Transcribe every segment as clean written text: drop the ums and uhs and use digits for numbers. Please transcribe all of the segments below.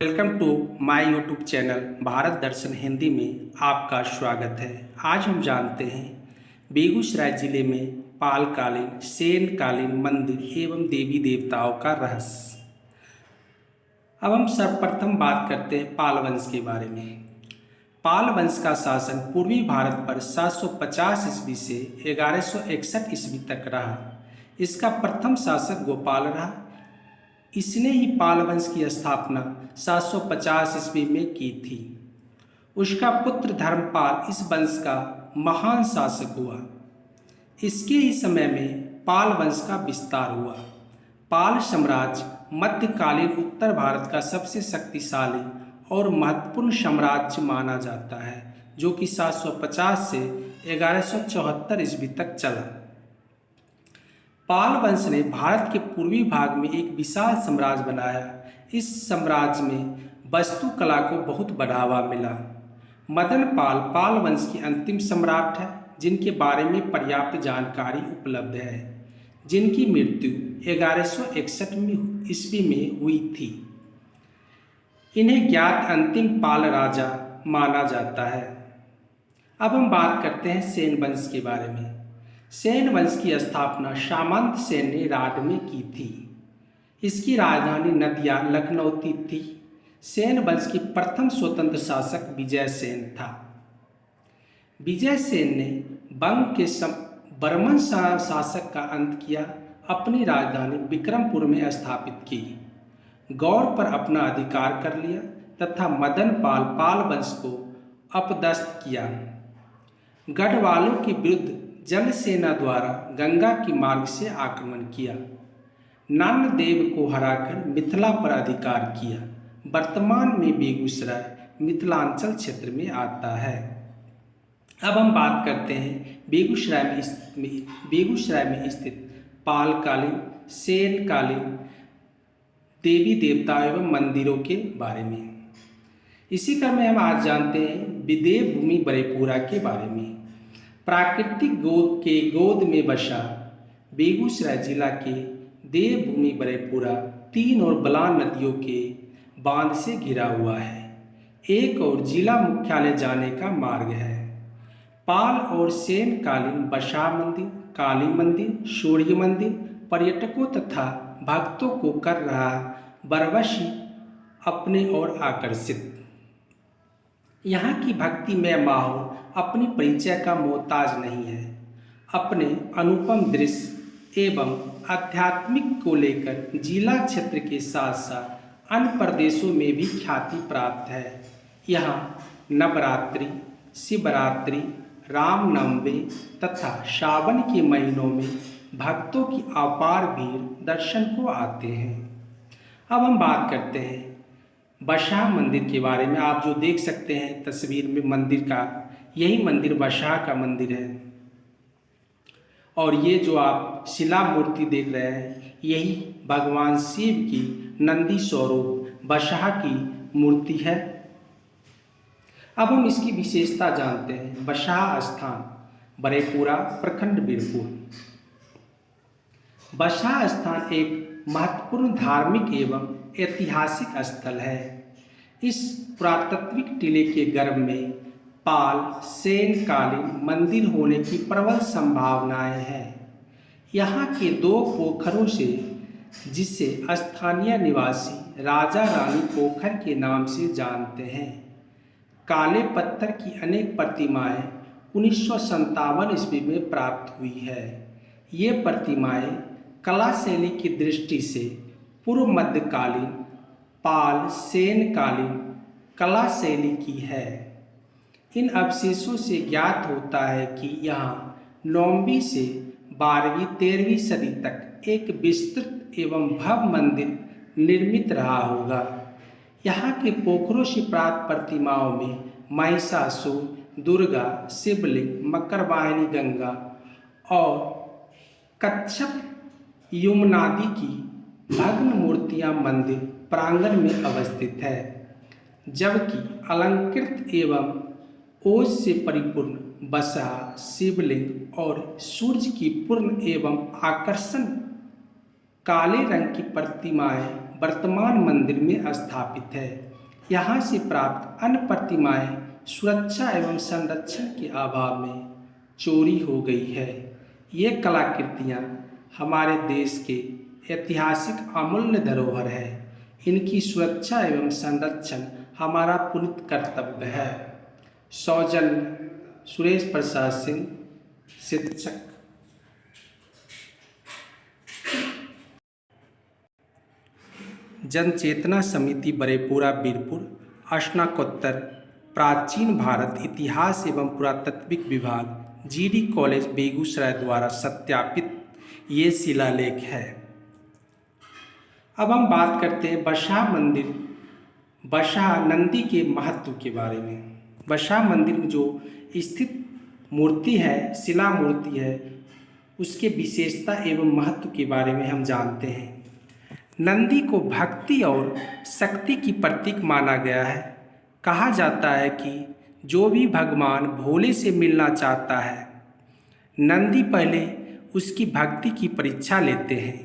Welcome to my YouTube channel Bharat Darshan Hindi में आपका स्वागत है। आज हम जानते हैं बेगूसराय जिले में पालकालीन सेनकालीन मंदिर एवं देवी देवताओं का रहस्य। अब हम सर्वप्रथम बात करते हैं पाल वंश के बारे में। पाल वंश का शासन पूर्वी भारत पर 750 ईस्वी से 1161 ईस्वी तक रहा। इसका प्रथम शासक गोपाल रहा। इसने ही पाल वंश की स्थापना 750 ईस्वी में की थी। उसका पुत्र धर्मपाल इस वंश का महान शासक हुआ। इसके ही समय में पाल वंश का विस्तार हुआ। पाल साम्राज्य मध्यकालीन उत्तर भारत का सबसे शक्तिशाली और महत्वपूर्ण साम्राज्य माना जाता है, जो कि 750 से 1174 ईस्वी तक चला। पाल वंश ने भारत के पूर्वी भाग में एक विशाल साम्राज्य बनाया। इस साम्राज्य में वास्तुकला को बहुत बढ़ावा मिला। मदन पाल पाल वंश के अंतिम सम्राट हैं, जिनके बारे में पर्याप्त जानकारी उपलब्ध है, जिनकी मृत्यु 1161 ईस्वी में हुई थी। इन्हें ज्ञात अंतिम पाल राजा माना जाता है। अब हम बात करते हैं सेन वंश के बारे में। सेन वंश की स्थापना सामंत सेन ने राड में की थी। इसकी राजधानी नदिया लखनऊती थी। सेन वंश की प्रथम स्वतंत्र शासक विजय सेन था। विजय सेन ने बंग के बर्मन शासक का अंत किया, अपनी राजधानी विक्रमपुर में स्थापित की, गौड़ पर अपना अधिकार कर लिया तथा मदन पाल पाल वंश को अपदस्थ किया। गढ़वालों के विरुद्ध जल सेना द्वारा गंगा के मार्ग से आक्रमण किया। नान्नदेव को हराकर मिथिला पर अधिकार किया। वर्तमान में बेगूसराय मिथिलांचल क्षेत्र में आता है। अब हम बात करते हैं बेगूसराय में स्थित पालकालीन सेनकालीन देवी देवता एवं मंदिरों के बारे में। इसी क्रम में हम आज जानते हैं विदेव भूमि बरेपुरा के बारे में। प्राकृतिक गोद में बसा बेगूसराय जिला के देवभूमि बरेपुरा तीन और बलान नदियों के बांध से घिरा हुआ है। एक और जिला मुख्यालय जाने का मार्ग है। पाल और सेन कालीन बसा मंदिर, काली मंदिर, सूर्य मंदिर पर्यटकों तथा भक्तों को कर रहा बरवशी अपने ओर आकर्षित। यहाँ की भक्तिमय माहौल अपनी परिचय का मोहताज नहीं है। अपने अनुपम दृश्य एवं आध्यात्मिक को लेकर जिला क्षेत्र के साथ साथ अन्य प्रदेशों में भी ख्याति प्राप्त है। यहाँ नवरात्रि, शिवरात्रि, रामनवमी तथा सावन के महीनों में भक्तों की अपार भीड़ दर्शन को आते हैं। अब हम बात करते हैं बसा मंदिर के बारे में। आप जो देख सकते हैं तस्वीर में मंदिर का, यही मंदिर बसा का मंदिर है। और ये जो आप शिला मूर्ति देख रहे हैं, यही भगवान शिव की नंदी स्वरूप बसा की मूर्ति है। अब हम इसकी विशेषता जानते हैं। बसा स्थान बरेपुरा प्रखंड बीरपुर। बसा स्थान एक महत्वपूर्ण धार्मिक एवं ऐतिहासिक स्थल है। इस पुरातात्विक टीले के गर्भ में पाल सेनकालीन मंदिर होने की प्रबल संभावनाएं हैं। यहाँ के दो पोखरों से, जिसे स्थानीय निवासी राजा रानी पोखर के नाम से जानते हैं, काले पत्थर की अनेक प्रतिमाएं 1957 ईस्वी में प्राप्त हुई है। ये प्रतिमाएं कला शैली की दृष्टि से पूर्व मध्यकालीन पाल सेनकालीन कला शैली की है। इन अवशेषों से ज्ञात होता है कि यहाँ 9वीं से 12वीं 13वीं सदी तक एक विस्तृत एवं भव्य मंदिर निर्मित रहा होगा। यहाँ के पोखरों से प्राप्त प्रतिमाओं में महिषासुर, दुर्गा, शिवलिंग, मकरवाहिनी गंगा और कच्छप यमुनादि की भग्न मूर्तियाँ मंदिर प्रांगण में अवस्थित है, जबकि अलंकृत एवं ओज से परिपूर्ण बसा, शिवलिंग और सूर्य की पूर्ण एवं आकर्षण काले रंग की प्रतिमाएं वर्तमान मंदिर में स्थापित है। यहाँ से प्राप्त अन्य प्रतिमाएं सुरक्षा एवं संरक्षण के अभाव में चोरी हो गई है। ये कलाकृतियाँ हमारे देश के ऐतिहासिक अमूल्य धरोहर है। इनकी सुरक्षा एवं संरक्षण हमारा पुनीत कर्तव्य है। सौजन्य सुरेश प्रसाद सिंह, शिक्षक। जन चेतना समिति बरेपुरा बीरपुर स्नातकोत्तर प्राचीन भारत इतिहास एवं पुरातत्विक विभाग जीडी कॉलेज बेगूसराय द्वारा सत्यापित ये शिलालेख है। अब हम बात करते हैं बसहा मंदिर, बसहा नंदी के महत्व के बारे में। बसहा मंदिर में जो स्थित मूर्ति है, शिला मूर्ति है, उसके विशेषता एवं महत्व के बारे में हम जानते हैं। नंदी को भक्ति और शक्ति की प्रतीक माना गया है। कहा जाता है कि जो भी भगवान भोले से मिलना चाहता है, नंदी पहले उसकी भक्ति की परीक्षा लेते हैं।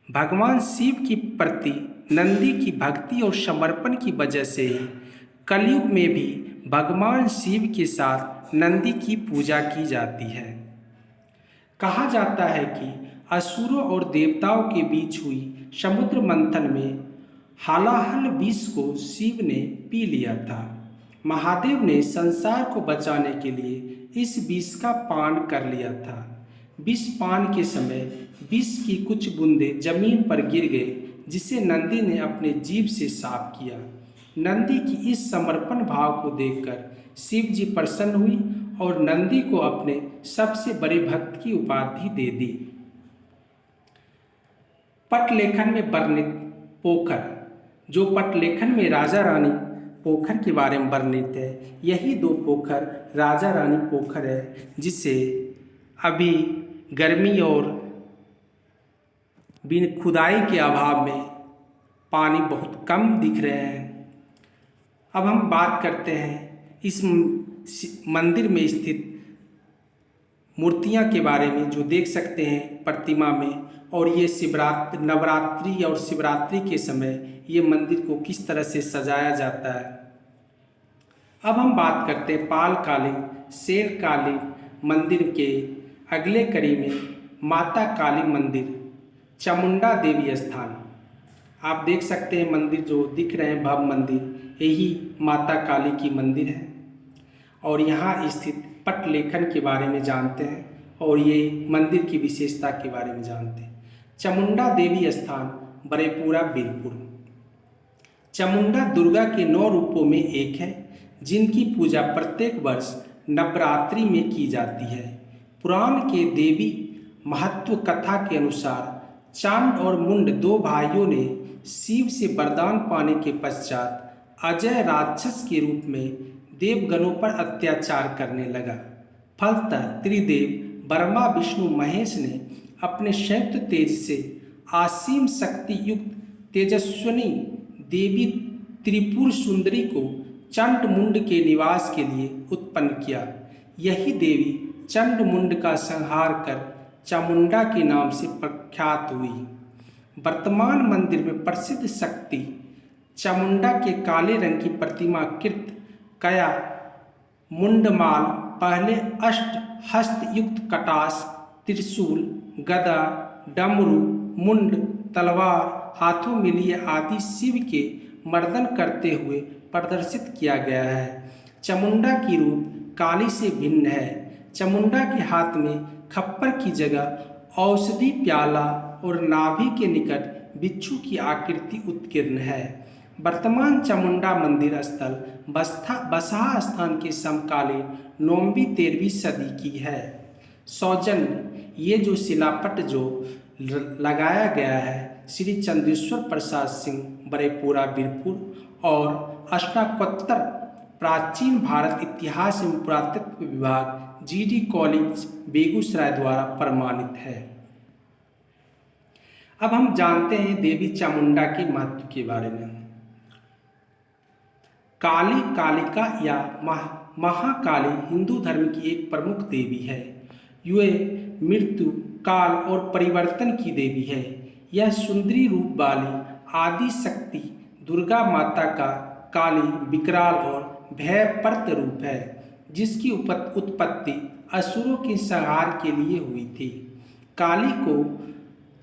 भगवान शिव के प्रति नंदी की भक्ति और समर्पण की वजह से ही कलयुग में भी भगवान शिव के साथ नंदी की पूजा की जाती है। कहा जाता है कि असुरों और देवताओं के बीच हुई समुद्र मंथन में हालाहल विष को शिव ने पी लिया था। महादेव ने संसार को बचाने के लिए इस विष का पान कर लिया था। विष पान के समय विष की कुछ बूंदें जमीन पर गिर गए, जिसे नंदी ने अपने जीभ से साफ किया। नंदी की इस समर्पण भाव को देखकर शिव जी प्रसन्न हुई और नंदी को अपने सबसे बड़े भक्त की उपाधि दे दी। पटलेखन में वर्णित पोखर, जो पटलेखन में राजा रानी पोखर के बारे में वर्णित है, यही दो पोखर राजा रानी पोखर है, जिसे अभी गर्मी और बिन खुदाई के अभाव में पानी बहुत कम दिख रहे हैं। अब हम बात करते हैं इस मंदिर में स्थित मूर्तियां के बारे में, जो देख सकते हैं प्रतिमा में। और ये नवरात्रि और शिवरात्रि के समय ये मंदिर को किस तरह से सजाया जाता है। अब हम बात करते हैं पालकालीन शेरकालीन मंदिर के अगले कड़ी में माता काली मंदिर, चामुंडा देवी स्थान। आप देख सकते हैं मंदिर जो दिख रहे हैं भव्य मंदिर, यही माता काली की मंदिर है। और यहाँ स्थित पटलेखन के बारे में जानते हैं और ये मंदिर की विशेषता के बारे में जानते हैं। चामुंडा देवी स्थान बरेपुरा बीरपुर। चामुंडा दुर्गा के 9 रूपों में एक है, जिनकी पूजा प्रत्येक वर्ष नवरात्रि में की जाती है। पुराण के देवी महत्व कथा के अनुसार चांड और मुंड 2 भाइयों ने शिव से वरदान पाने के पश्चात अजय राक्षस के रूप में देवगणों पर अत्याचार करने लगा। फलतः त्रिदेव ब्रह्मा विष्णु महेश ने अपने संयुक्त तेज से असीम शक्ति युक्त तेजस्विनी देवी त्रिपुर सुंदरी को चंड मुंड के निवास के लिए उत्पन्न किया। यही देवी चंड मुंड का संहार कर चामुंडा के नाम से प्रख्यात हुई। वर्तमान मंदिर में प्रसिद्ध शक्ति चामुंडा के काले रंग की प्रतिमा कृत कया मुंडमाल पहले अष्ट हस्त युक्त कटास, त्रिशूल, गदा, डमरू, मुंड, तलवार हाथों में लिए आदि शिव के मर्दन करते हुए प्रदर्शित किया गया है। चामुंडा की रूप काली से भिन्न है। चामुंडा के हाथ में खप्पर की जगह औषधि प्याला और नाभि के निकट बिच्छू की आकृति उत्कीर्ण है। वर्तमान चामुंडा मंदिर स्थल बसहा स्थान के समकालीन 9वीं-13वीं सदी की है। सौजन्य, ये जो शिलापट जो लगाया गया है श्री चंदेश्वर प्रसाद सिंह बरेपुरा बीरपुर और स्नातकोत्तर प्राचीन भारत इतिहास एवं पुरातत्व विभाग जीडी कॉलेज बेगूसराय द्वारा प्रमाणित है। अब हम जानते हैं देवी चामुंडा के महत्व के बारे में। काली, कालिका या महाकाली हिंदू धर्म की एक प्रमुख देवी है। यह मृत्यु, काल और परिवर्तन की देवी है। यह सुंदरी रूप वाली आदि शक्ति दुर्गा माता का काली, विकराल और भयप्रद रूप है, जिसकी उत्पत्ति असुरों के संहार के लिए हुई थी। काली को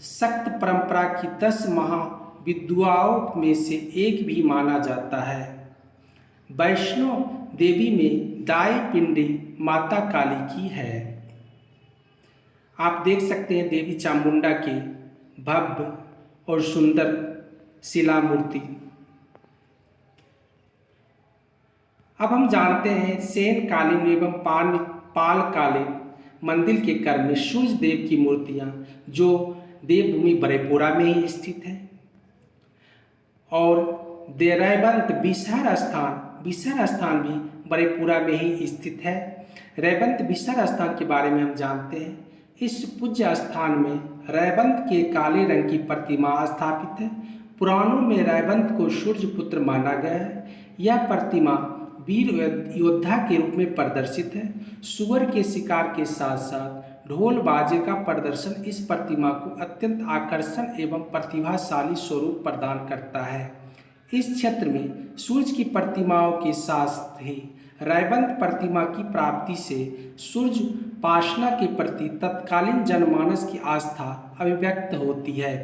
शक्त परंपरा की 10 महाविद्याओं में से एक भी माना जाता है। वैष्णो देवी में दाई पिंडी माता काली की है। आप देख सकते हैं देवी चामुंडा की भव्य और सुंदर शिला मूर्ति। अब हम जानते हैं सेन कालीन एवं पाल कालीन मंदिर के कर में सूर्य देव की मूर्तियां, जो देवभूमि बरेपुरा में ही स्थित है। और रैवंत विसर स्थान भी बरेपुरा में ही स्थित है। रैवंत विसर स्थान के बारे में हम जानते हैं। इस पूज्य स्थान में रैवंत के काले रंग की प्रतिमा स्थापित है। पुराणों में रैवंत को सूर्य पुत्र माना गया है। यह प्रतिमा वीर योद्धा के रूप में प्रदर्शित है। सुअर के शिकार के साथ साथ ढोल बाजे का प्रदर्शन इस प्रतिमा को अत्यंत आकर्षण एवं प्रतिभाशाली स्वरूप प्रदान करता है। इस क्षेत्र में सूर्य की प्रतिमाओं के साथ ही रैवंत प्रतिमा की प्राप्ति से सूर्य उपासना के प्रति तत्कालीन जनमानस की आस्था अभिव्यक्त होती है।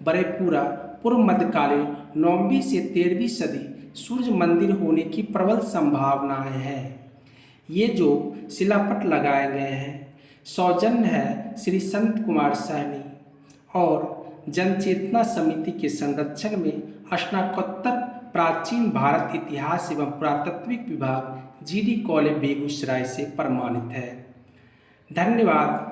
बरेपुरा पूर्व मध्यकालीन 9वीं से 13वीं सदी सूर्य मंदिर होने की प्रबल संभावनाएं हैं। ये जो शिलापट लगाए गए हैं सौजन्य है श्री संत कुमार सहनी और जनचेतना समिति के संरक्षण में स्नातकोत्तर प्राचीन भारत इतिहास एवं पुरातत्विक विभाग, GD कॉलेज बेगूसराय से प्रमाणित है। धन्यवाद।